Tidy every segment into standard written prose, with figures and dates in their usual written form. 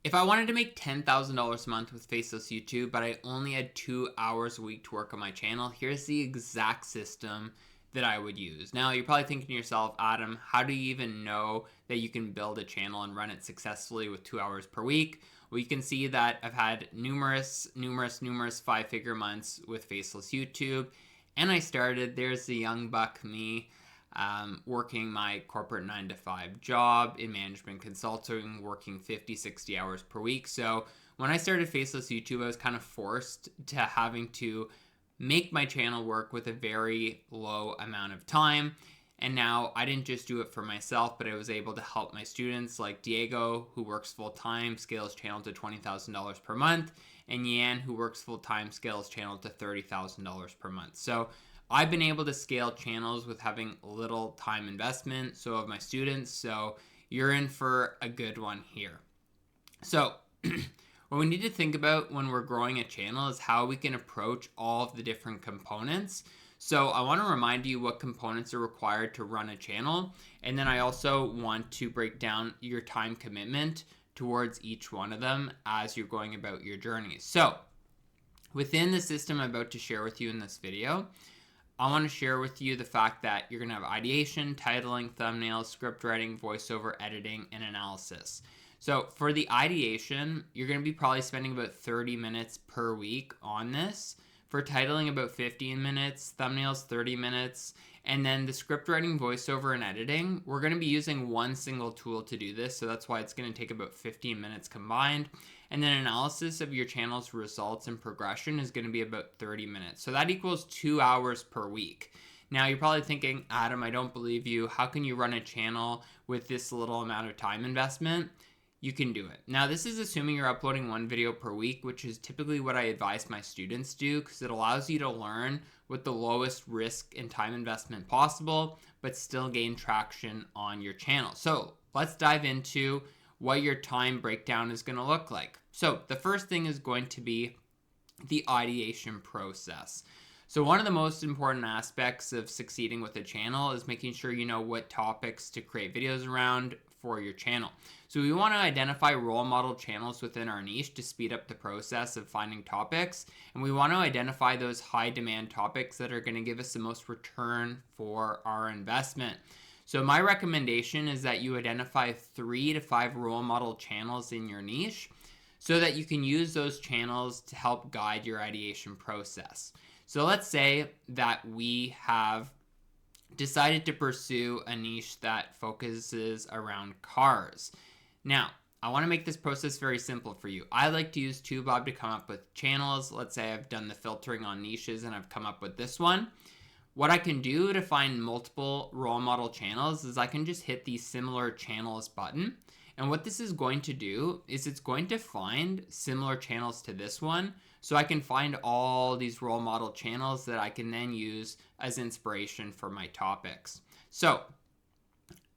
If I wanted to make $10,000 a month with Faceless YouTube, but I only had 2 hours a week to work on my channel, here's the exact system that I would use. Now, you're probably thinking to yourself, Adam, how do you even know that you can build a channel and run it successfully with 2 hours per week? Well, you can see that I've had numerous five-figure months with Faceless YouTube. And I started, there's the young buck me, working my corporate 9-to-5 job in management consulting, working 50, 60 hours per week. So when I started Faceless YouTube, I was kind of forced to having to make my channel work with a very low amount of time. And now I didn't just do it for myself, but I was able to help my students like Diego, who works full-time, scale his channel to $20,000 per month, and Yan, who works full-time, scales channel to $30,000 per month. So I've been able to scale channels with having little time investment, so have my students, so you're in for a good one here. So what we need to think about when we're growing a channel is how we can approach all of the different components. So I want to remind you what components are required to run a channel, and then I also want to break down your time commitment towards each one of them as you're going about your journey. So within the system I'm about to share with you in this video, I want to share with you the fact that you're going to have ideation, titling, thumbnails, script writing, voiceover, editing, and analysis. So for the ideation, you're going to be probably spending about 30 minutes per week on this. For titling, about 15 minutes, thumbnails, 30 minutes, and then the script writing, voiceover, and editing, we're going to be using one single tool to do this, so that's why it's going to take about 15 minutes combined. And then analysis of your channel's results and progression is going to be about 30 minutes. So that equals 2 hours per week. Now you're probably thinking, Adam, I don't believe you. How can you run a channel with this little amount of time investment? You can do it. Now, this is assuming you're uploading one video per week, which is typically what I advise my students do because it allows you to learn with the lowest risk and time investment possible, but still gain traction on your channel. So let's dive into what your time breakdown is going to look like. So the first thing is going to be the ideation process. So one of the most important aspects of succeeding with a channel is making sure you know what topics to create videos around for your channel. So we want to identify role model channels within our niche to speed up the process of finding topics. And we want to identify those high demand topics that are going to give us the most return for our investment. So my recommendation is that you identify 3 to 5 role model channels in your niche so that you can use those channels to help guide your ideation process. So let's say that we have decided to pursue a niche that focuses around cars. Now, I want to make this process very simple for you. I like to use TubeBob to come up with channels. Let's say I've done the filtering on niches and I've come up with this one. What I can do to find multiple role model channels is I can just hit the similar channels button. And what this is going to do is it's going to find similar channels to this one. So I can find all these role model channels that I can then use as inspiration for my topics. So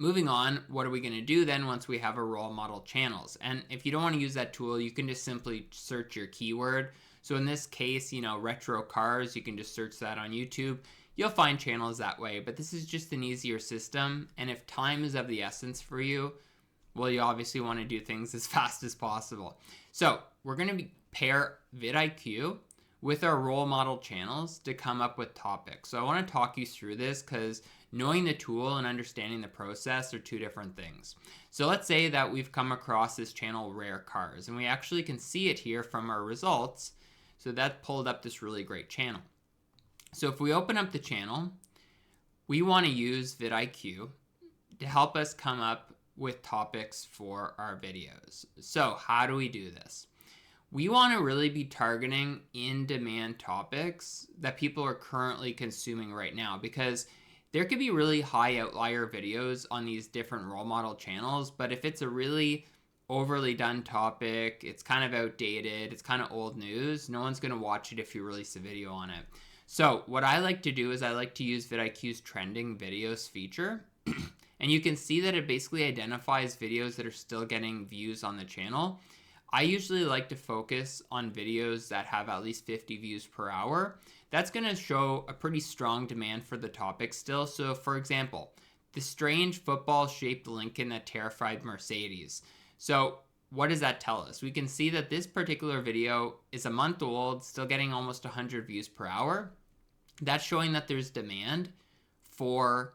moving on, what are we going to do then once we have a role model channels? And if you don't want to use that tool, you can just simply search your keyword. So in this case, retro cars, you can just search that on YouTube. You'll find channels that way, but this is just an easier system. And if time is of the essence for you, well, you obviously want to do things as fast as possible. So we're going to pair vidIQ with our role model channels to come up with topics. So I want to talk you through this because knowing the tool and understanding the process are two different things. So let's say that we've come across this channel Rare Cars, and we actually can see it here from our results. So that pulled up this really great channel. So if we open up the channel, we want to use vidIQ to help us come up with topics for our videos. So how do we do this? We want to really be targeting in-demand topics that people are currently consuming right now, because there could be really high outlier videos on these different role model channels, but if it's a really overly done topic, it's kind of outdated, it's kind of old news, no one's going to watch it if you release a video on it. So what I like to do is I like to use vidIQ's trending videos feature. And you can see that it basically identifies videos that are still getting views on the channel. I usually like to focus on videos that have at least 50 views per hour. That's going to show a pretty strong demand for the topic still. So for example, the strange football-shaped Lincoln that terrified Mercedes. So what does that tell us? We can see that this particular video is a month old, still getting almost 100 views per hour. That's showing that there's demand for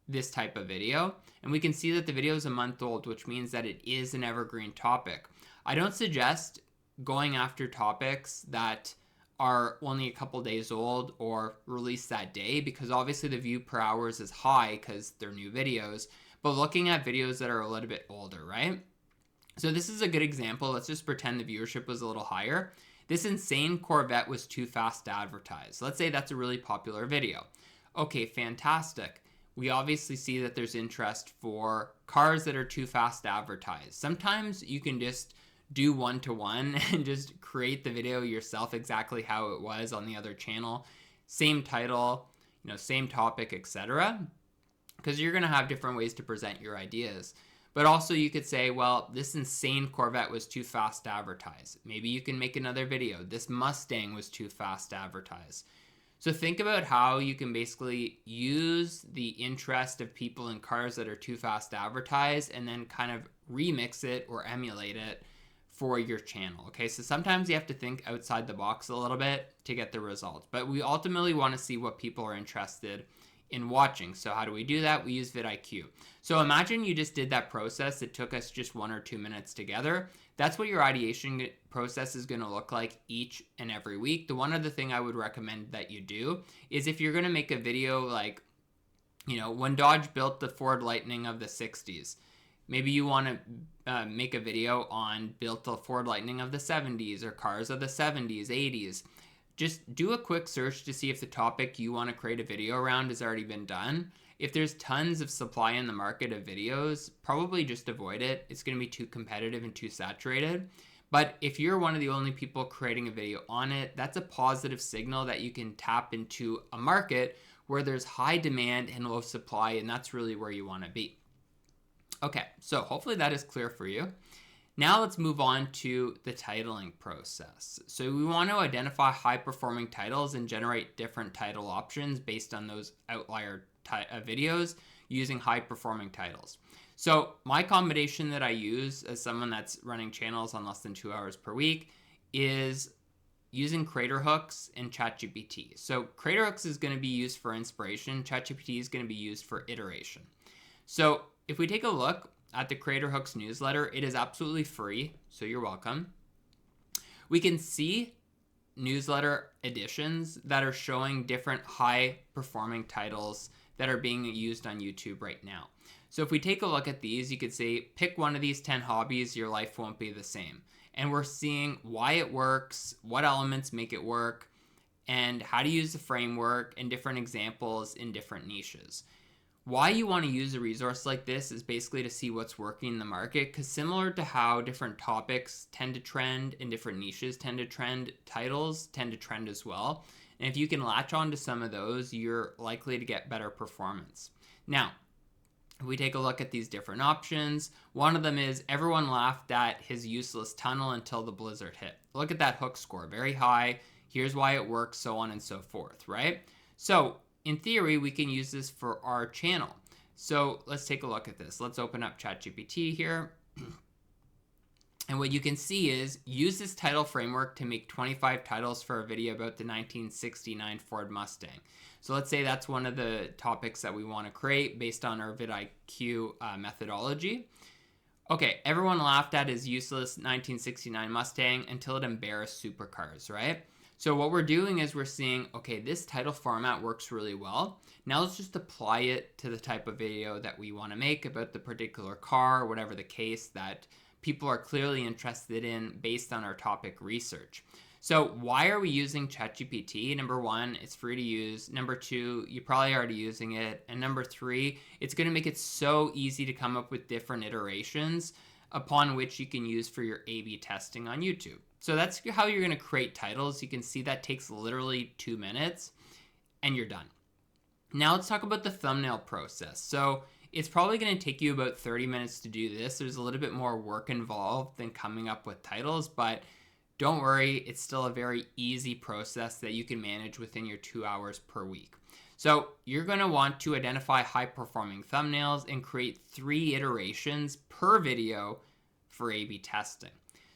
this type of video. And we can see that the video is a month old, which means that it is an evergreen topic. I don't suggest going after topics that are only a couple days old or released that day, because obviously the view per hours is high because they're new videos, but looking at videos that are a little bit older, right? So this is a good example. Let's just pretend the viewership was a little higher. This insane Corvette was too fast to advertise. Let's say that's a really popular video. Okay, fantastic. We obviously see that there's interest for cars that are too fast to advertise. Sometimes you can just do one-to-one and just create the video yourself exactly how it was on the other channel. Same title, same topic, etc. Because you're going to have different ways to present your ideas. But also you could say, well, this insane Corvette was too fast to advertise. Maybe you can make another video. This Mustang was too fast to advertise. So think about how you can basically use the interest of people in cars that are too fast to advertise and then kind of remix it or emulate it for your channel. Okay, so sometimes you have to think outside the box a little bit to get the results, but we ultimately want to see what people are interested in watching. So how do we do that? We use vidIQ. So imagine you just did that process. It took us just 1 or 2 minutes together. That's what your ideation process is going to look like each and every week. The one other thing I would recommend that you do is, if you're going to make a video like, when Dodge built the Ford Lightning of the 60s, maybe you want to make a video on built the Ford Lightning of the 70s or cars of the 70s, 80s. Just do a quick search to see if the topic you want to create a video around has already been done. If there's tons of supply in the market of videos, probably just avoid it. It's going to be too competitive and too saturated. But if you're one of the only people creating a video on it, that's a positive signal that you can tap into a market where there's high demand and low supply, and that's really where you want to be. Okay, so hopefully that is clear for you. Now let's move on to the titling process. So we want to identify high-performing titles and generate different title options based on those outlier videos using high-performing titles. So my combination that I use as someone that's running channels on less than 2 hours per week is using Crater Hooks and ChatGPT. So Crater Hooks is going to be used for inspiration. ChatGPT is going to be used for iteration. So if we take a look at the Crater Hooks newsletter, it is absolutely free, so you're welcome. We can see newsletter editions that are showing different high-performing titles that are being used on YouTube right now. So if we take a look at these, you could say, pick one of these 10 hobbies, your life won't be the same. And we're seeing why it works, what elements make it work, and how to use the framework, and different examples in different niches. Why you want to use a resource like this is basically to see what's working in the market, because similar to how different topics tend to trend and different niches tend to trend, titles tend to trend as well. And if you can latch on to some of those, you're likely to get better performance. Now, if we take a look at these different options, one of them is everyone laughed at his useless tunnel until the blizzard hit. Look at that hook score, very high. Here's why it works, so on and so forth, right? So in theory, we can use this for our channel. So let's take a look at this. Let's open up ChatGPT here. And what you can see is, use this title framework to make 25 titles for a video about the 1969 Ford Mustang. So let's say that's one of the topics that we want to create based on our vidIQ methodology. Okay, everyone laughed at his useless 1969 Mustang until it embarrassed supercars, right? So what we're doing is we're seeing, okay, this title format works really well. Now let's just apply it to the type of video that we want to make about the particular car, whatever the case that people are clearly interested in based on our topic research. So why are we using ChatGPT? Number one, it's free to use. Number two, you're probably already using it. And number three, it's going to make it so easy to come up with different iterations upon which you can use for your A/B testing on YouTube. So that's how you're going to create titles. You can see that takes literally 2 minutes and you're done. Now let's talk about the thumbnail process. So it's probably going to take you about 30 minutes to do this. There's a little bit more work involved than coming up with titles, but don't worry, it's still a very easy process that you can manage within your 2 hours per week. So you're going to want to identify high performing thumbnails and create 3 iterations per video for A/B testing.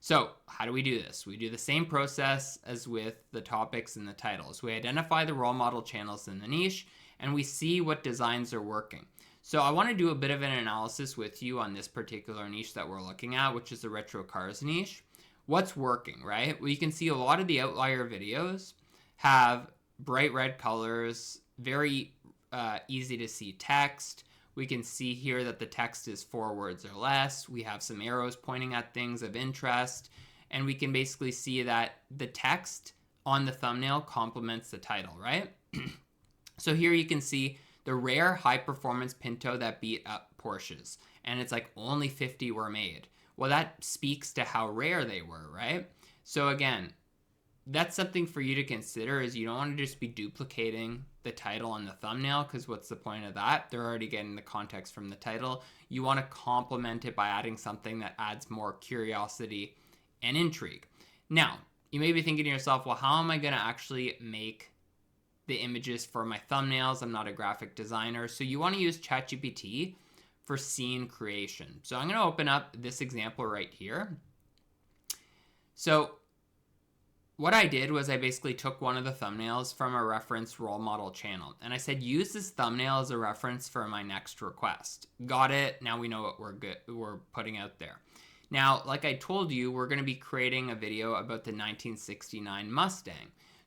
So how do we do this? We do the same process as with the topics and the titles. We identify the role model channels in the niche, and we see what designs are working. So I want to do a bit of an analysis with you on this particular niche that we're looking at, which is the retro cars niche. What's working, right? Well, you can see a lot of the outlier videos have bright red colors, very easy to see text. We can see here that the text is 4 words or less. We have some arrows pointing at things of interest. And we can basically see that the text on the thumbnail complements the title, right? So here you can see the rare high-performance Pinto that beat up Porsches. And it's like only 50 were made. Well, that speaks to how rare they were, right? So again, that's something for you to consider, is you don't want to just be duplicating the title on the thumbnail, because what's the point of that? They're already getting the context from the title. You want to complement it by adding something that adds more curiosity and intrigue. Now, you may be thinking to yourself, well, how am I going to actually make the images for my thumbnails? I'm not a graphic designer. So you want to use ChatGPT for scene creation. So I'm going to open up this example right here. So what I did was I basically took one of the thumbnails from a reference role model channel, and I said, use this thumbnail as a reference for my next request. Got it. Now we know what we're putting out there. Now, like I told you, we're going to be creating a video about the 1969 Mustang.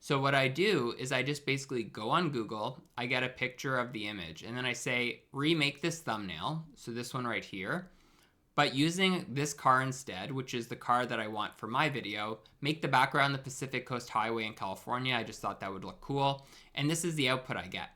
So what I do is I just basically go on Google, I get a picture of the image, and then I say, remake this thumbnail. So this one right here. But using this car instead, which is the car that I want for my video, make the background the Pacific Coast Highway in California. I just thought that would look cool. And this is the output I get.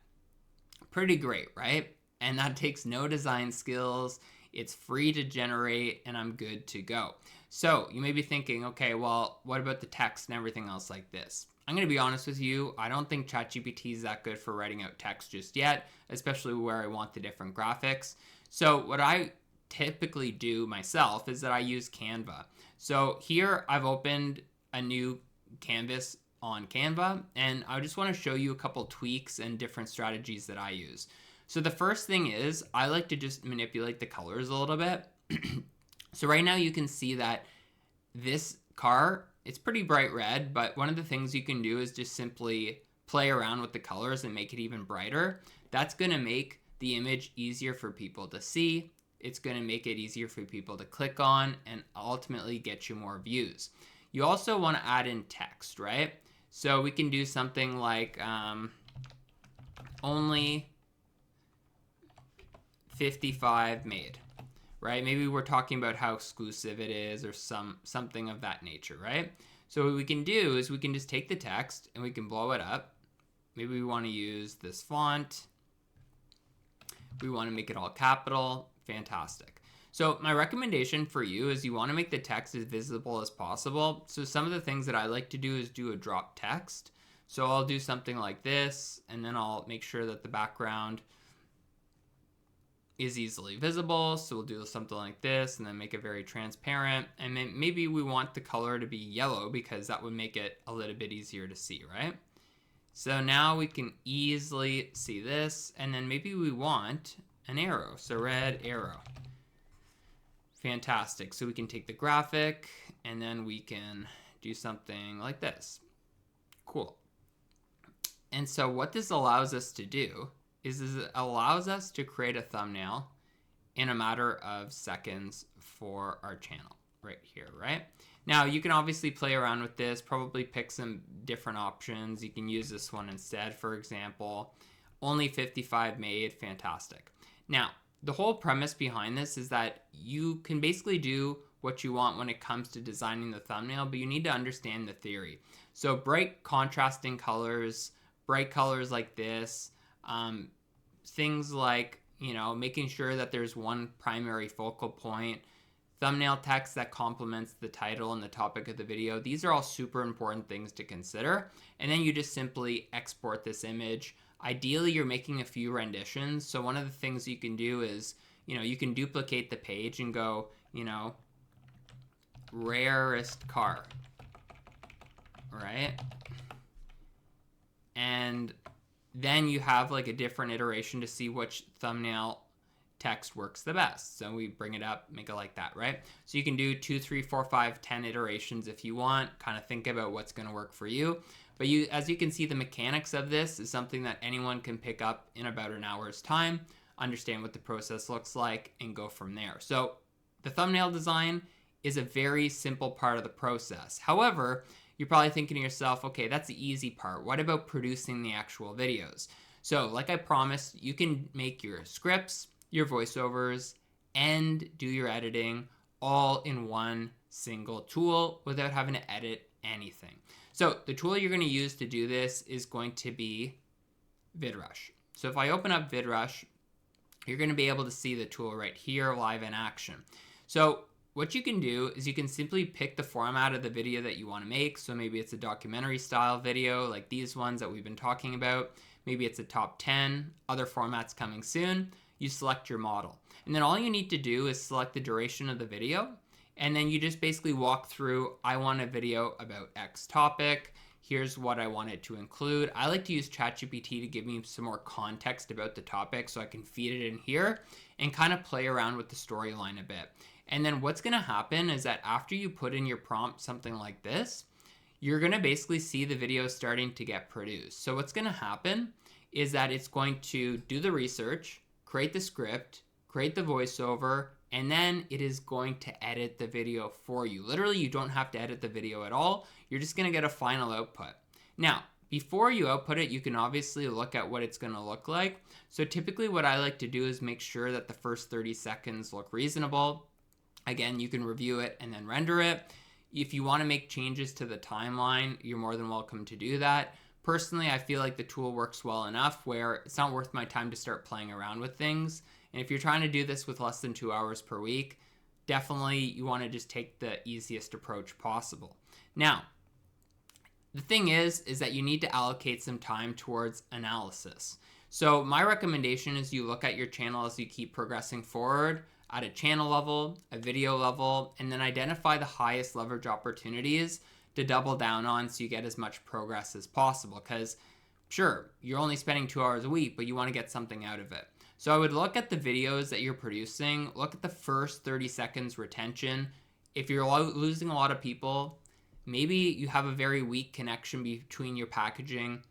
Pretty great, right? And that takes no design skills. It's free to generate, and I'm good to go. So you may be thinking, okay, well, what about the text and everything else like this? I'm going to be honest with you. I don't think ChatGPT is that good for writing out text just yet, especially where I want the different graphics. So what I typically do myself is that I use Canva. So here I've opened a new canvas on Canva, and I just want to show you a couple tweaks and different strategies that I use. So the first thing is I like to just manipulate the colors a little bit. So right now you can see that this car, it's pretty bright red, but one of the things you can do is just simply play around with the colors and make it even brighter. That's going to make the image easier for people to see. It's going to make it easier for people to click on and ultimately get you more views. You also want to add in text, right? So we can do something like only 55 made, right? Maybe we're talking about how exclusive it is or something of that nature, right? So what we can do is we can just take the text and we can blow it up. Maybe we want to use this font. We want to make it all capital. Fantastic. So my recommendation for you is you want to make the text as visible as possible. So some of the things that I like to do is do a drop text. So I'll do something like this, and then I'll make sure that the background is easily visible. So we'll do something like this and then make it very transparent. And then maybe we want the color to be yellow because that would make it a little bit easier to see, right? So now we can easily see this, and then maybe we want an arrow, so red arrow. Fantastic. So we can take the graphic and then we can do something like this. Cool. And so what this allows us to do is it allows us to create a thumbnail in a matter of seconds for our channel right here, right? Now you can obviously play around with this, probably pick some different options. You can use this one instead, for example. Only 55 made, fantastic. Now, the whole premise behind this is that you can basically do what you want when it comes to designing the thumbnail, but you need to understand the theory. So bright contrasting colors, bright colors like this, things like, making sure that there's one primary focal point, thumbnail text that complements the title and the topic of the video. These are all super important things to consider. And then you just simply export this image. Ideally, you're making a few renditions. So one of the things you can do is, you can duplicate the page and go, rarest car, right? And then you have like a different iteration to see which thumbnail text works the best. So we bring it up, make it like that, right? So you can do 2, 3, 4, 5, 10 iterations if you want. Kind of think about what's going to work for you. But as you can see, the mechanics of this is something that anyone can pick up in about an hour's time, understand what the process looks like, and go from there. So the thumbnail design is a very simple part of the process. However, you're probably thinking to yourself, okay, that's the easy part. What about producing the actual videos? So like I promised, you can make your scripts, your voiceovers, and do your editing all in one single tool without having to edit anything. So the tool you're going to use to do this is going to be VidRush. So if I open up VidRush, you're going to be able to see the tool right here live in action. So what you can do is you can simply pick the format of the video that you want to make. So maybe it's a documentary style video like these ones that we've been talking about. Maybe it's a top 10, other formats coming soon. You select your model. And then all you need to do is select the duration of the video. And then you just basically walk through, I want a video about X topic. Here's what I want it to include. I like to use ChatGPT to give me some more context about the topic so I can feed it in here and kind of play around with the storyline a bit. And then what's going to happen is that after you put in your prompt, something like this, you're going to basically see the video starting to get produced. So what's going to happen is that it's going to do the research, create the script, create the voiceover, and then it is going to edit the video for you. Literally, you don't have to edit the video at all. You're just going to get a final output. Now, before you output it, you can obviously look at what it's going to look like. So typically what I like to do is make sure that the first 30 seconds look reasonable. Again, you can review it and then render it. If you want to make changes to the timeline, you're more than welcome to do that. Personally, I feel like the tool works well enough where it's not worth my time to start playing around with things. And if you're trying to do this with less than 2 hours per week, definitely you want to just take the easiest approach possible. Now, the thing is that you need to allocate some time towards analysis. So my recommendation is you look at your channel as you keep progressing forward at a channel level, a video level, and then identify the highest leverage opportunities to double down on so you get as much progress as possible. Because sure, you're only spending 2 hours a week, but you want to get something out of it. So I would look at the videos that you're producing, look at the first 30 seconds retention. If you're losing a lot of people, maybe you have a very weak connection between your packaging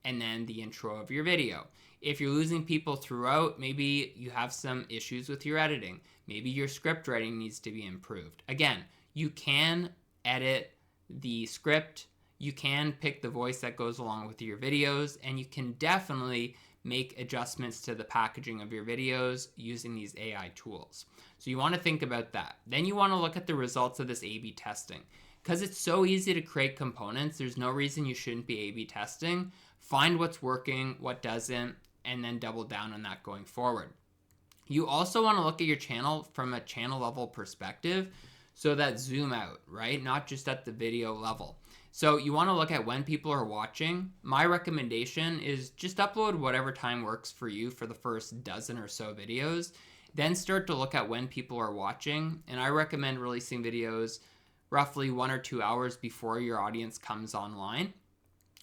and then the intro of your video. If you're losing people throughout, maybe you have some issues with your editing. Maybe your script writing needs to be improved. Again, you can edit the script, you can pick the voice that goes along with your videos, and you can definitely make adjustments to the packaging of your videos using these AI tools. So you want to think about that. Then you want to look at the results of this A/B testing. Because it's so easy to create components, there's no reason you shouldn't be A/B testing. Find what's working, what doesn't, and then double down on that going forward. You also want to look at your channel from a channel level perspective, so that zoom out, right? Not just at the video level. So you want to look at when people are watching. My recommendation is just upload whatever time works for you for the first dozen or so videos. Then start to look at when people are watching. And I recommend releasing videos roughly 1 or 2 hours before your audience comes online.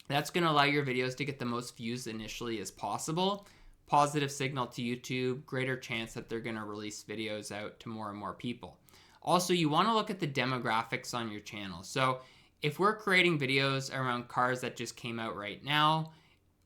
That's going to allow your videos to get the most views initially as possible. Positive signal to YouTube, greater chance that they're going to release videos out to more and more people. Also, you want to look at the demographics on your channel. So if we're creating videos around cars that just came out right now,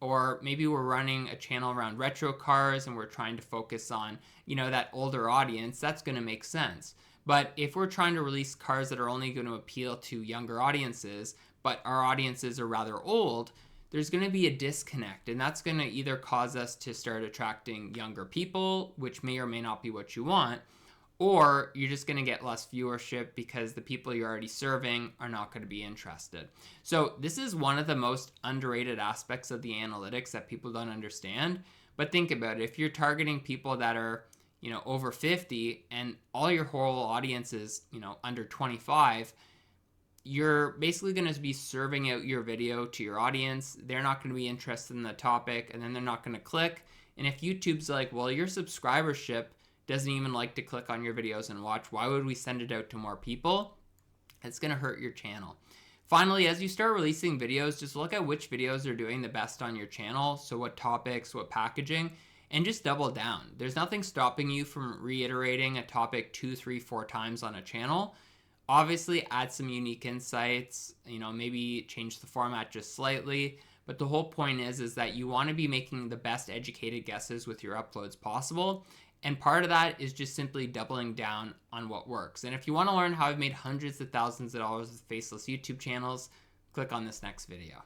or maybe we're running a channel around retro cars and we're trying to focus on, that older audience, that's going to make sense. But if we're trying to release cars that are only going to appeal to younger audiences, but our audiences are rather old, there's going to be a disconnect. And that's going to either cause us to start attracting younger people, which may or may not be what you want, or you're just going to get less viewership because the people you're already serving are not going to be interested. So this is one of the most underrated aspects of the analytics that people don't understand. But think about it. If you're targeting people that are over 50 and all your whole audience is, under 25, you're basically going to be serving out your video to your audience. They're not going to be interested in the topic, and then they're not going to click. And if YouTube's like, well, your subscribership doesn't even like to click on your videos and watch, why would we send it out to more people? It's going to hurt your channel. Finally, as you start releasing videos, just look at which videos are doing the best on your channel. So what topics, what packaging, and just double down. There's nothing stopping you from reiterating a topic 2, 3, 4 times on a channel. Obviously, add some unique insights, maybe change the format just slightly. But the whole point is that you want to be making the best educated guesses with your uploads possible. And part of that is just simply doubling down on what works. And if you want to learn how I've made hundreds of thousands of dollars with faceless YouTube channels, click on this next video.